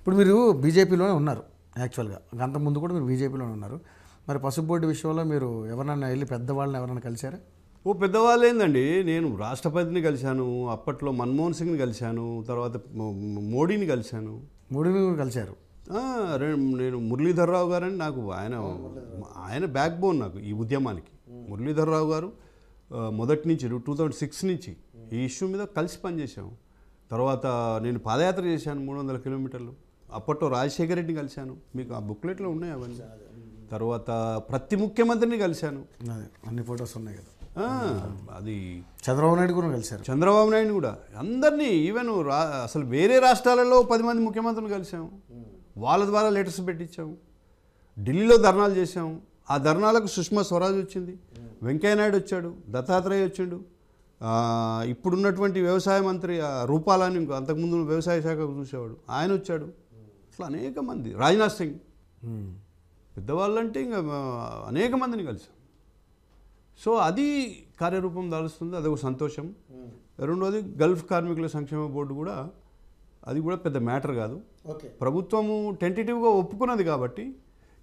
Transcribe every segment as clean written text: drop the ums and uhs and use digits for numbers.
ఇప్పుడు మీరు బీజేపీలోనే ఉన్నారు యాక్చువల్గా, అంతకుముందు కూడా మీరు బీజేపీలోనే ఉన్నారు. మరి పసుపు బోర్డు విషయంలో మీరు ఎవరన్నా వెళ్ళి పెద్దవాళ్ళని ఎవరైనా కలిశారా? ఓ పెద్దవాళ్ళు ఏందండి, నేను రాష్ట్రపతిని కలిశాను, అప్పట్లో మన్మోహన్ సింగ్ని కలిశాను, తర్వాత మోడీని కలిశాను. మోడీని కూడా కలిశారు. నేను మురళీధర్రావు గారని నాకు ఆయన బ్యాక్ బోన్ నాకు ఈ ఉద్యమానికి. మురళీధర్రావు గారు మొదటి నుంచి 2006 నుంచి ఈ ఇష్యూ మీద కలిసి పనిచేశాము. తర్వాత నేను పాదయాత్ర చేశాను 300 కిలోమీటర్లు. అప్పట్లో రాజశేఖర రెడ్డిని కలిశాను, మీకు ఆ బుక్లెట్లో ఉన్నాయి అవన్నీ. తర్వాత ప్రతి ముఖ్యమంత్రిని కలిశాను, అన్ని ఫొటోస్ ఉన్నాయి కదా. అది చంద్రబాబు నాయుడు కూడా కలిశారు. చంద్రబాబు నాయుడు కూడా అందరినీ, ఈవెన్ అసలు వేరే రాష్ట్రాలలో 10 మంది ముఖ్యమంత్రులు కలిసాము, వాళ్ళ ద్వారా లెటర్స్ పెట్టించాము. ఢిల్లీలో ధర్నాలు చేసాము, ఆ ధర్నాలకు సుష్మా స్వరాజ్ వచ్చింది, వెంకయ్యనాయుడు వచ్చాడు, దత్తాత్రేయ వచ్చాడు, ఇప్పుడున్నటువంటి వ్యవసాయ మంత్రి రూపాలని, అంతకుముందు వ్యవసాయ శాఖ చూసేవాడు ఆయన వచ్చాడు. అట్లా అనేక మంది, రాజ్నాథ్ సింగ్, పెద్దవాళ్ళంటే ఇంకా అనేక మందిని కలిసాం. సో అది కార్యరూపం దాలుస్తుంది, అదొక సంతోషం. రెండోది గల్ఫ్ కార్మికుల సంక్షేమ బోర్డు కూడా, అది కూడా పెద్ద మ్యాటర్ కాదు. ప్రభుత్వము టెంటేటివ్గా ఒప్పుకున్నది కాబట్టి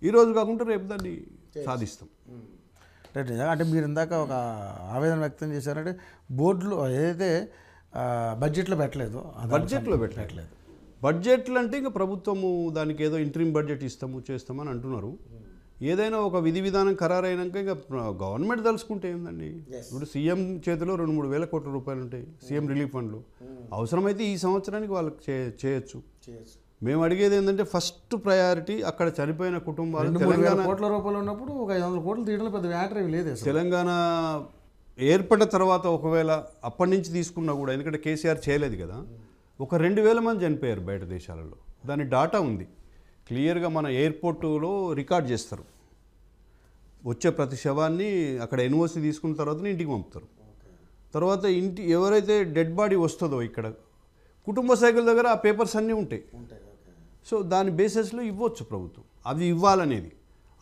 ఈరోజు కాకుండా రేపు దాన్ని సాధిస్తాం. అంటే మీరు ఇందాక ఒక ఆవేదన వ్యక్తం చేశారంటే బోర్డులో ఏదైతే బడ్జెట్లో పెట్టలేదు, బడ్జెట్లు అంటే ఇంకా ప్రభుత్వము దానికి ఏదో ఇంట్రీమ్ బడ్జెట్ ఇస్తాము చేస్తామని అంటున్నారు. ఏదైనా ఒక విధి విధానం ఖరారైనాక ఇంకా గవర్నమెంట్ తలుసుకుంటే ఏందండి, ఇప్పుడు సీఎం చేతిలో 2-3 వేల కోట్ల రూపాయలు ఉంటాయి సీఎం రిలీఫ్ ఫండ్లు. అవసరమైతే ఈ సంవత్సరానికి వాళ్ళకి చేయొచ్చు. మేము అడిగేది ఏంటంటే ఫస్ట్ ప్రయారిటీ అక్కడ చనిపోయిన కుటుంబాలు. తెలంగాణ కోట్ల రూపాయలు ఉన్నప్పుడు ఒక 500 కోట్లు తీయడంలో పెద్ద మ్యాటర్ ఏమి లేదు. తెలంగాణ ఏర్పడిన తర్వాత ఒకవేళ అప్పటి నుంచి తీసుకున్నా కూడా, ఎందుకంటే కేసీఆర్ చేయలేదు కదా, ఒక 2000 మంది చనిపోయారు బయట దేశాలలో. దాని డాటా ఉంది క్లియర్గా, మన ఎయిర్పోర్టులో రికార్డ్ చేస్తారు. వచ్చే ప్రతి శవాన్ని అక్కడ ఎన్ఓసి తీసుకున్న తర్వాత ఇంటికి పంపుతారు. తర్వాత ఎవరైతే డెడ్ బాడీ వస్తుందో ఇక్కడ కుటుంబ సైకిల్ దగ్గర ఆ పేపర్స్ అన్నీ ఉంటాయి. సో దాని బేసిస్లో ఇవ్వచ్చు ప్రభుత్వం, అది ఇవ్వాలనేది.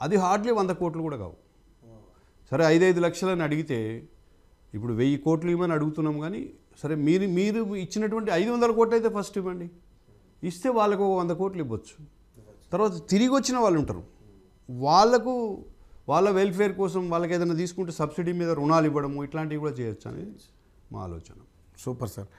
అది హార్డ్లీ 100 కోట్లు కూడా కావు. సరే 5-5 లక్షలని అడిగితే ఇప్పుడు 1000 కోట్లు ఇవ్వమని అడుగుతున్నాం. కానీ సరే మీరు ఇచ్చినటువంటి 500 కోట్లు అయితే ఫస్ట్ ఇవ్వండి, ఇస్తే వాళ్ళకు 100 కోట్లు ఇవ్వచ్చు. తర్వాత తిరిగి వచ్చిన వాళ్ళు ఉంటారు, వాళ్ళకు వాళ్ళ వెల్ఫేర్ కోసం వాళ్ళకి ఏదైనా తీసుకుంటే సబ్సిడీ మీద రుణాలు ఇవ్వడము, ఇట్లాంటివి కూడా చేయొచ్చు అనేది మా ఆలోచన. Super sir.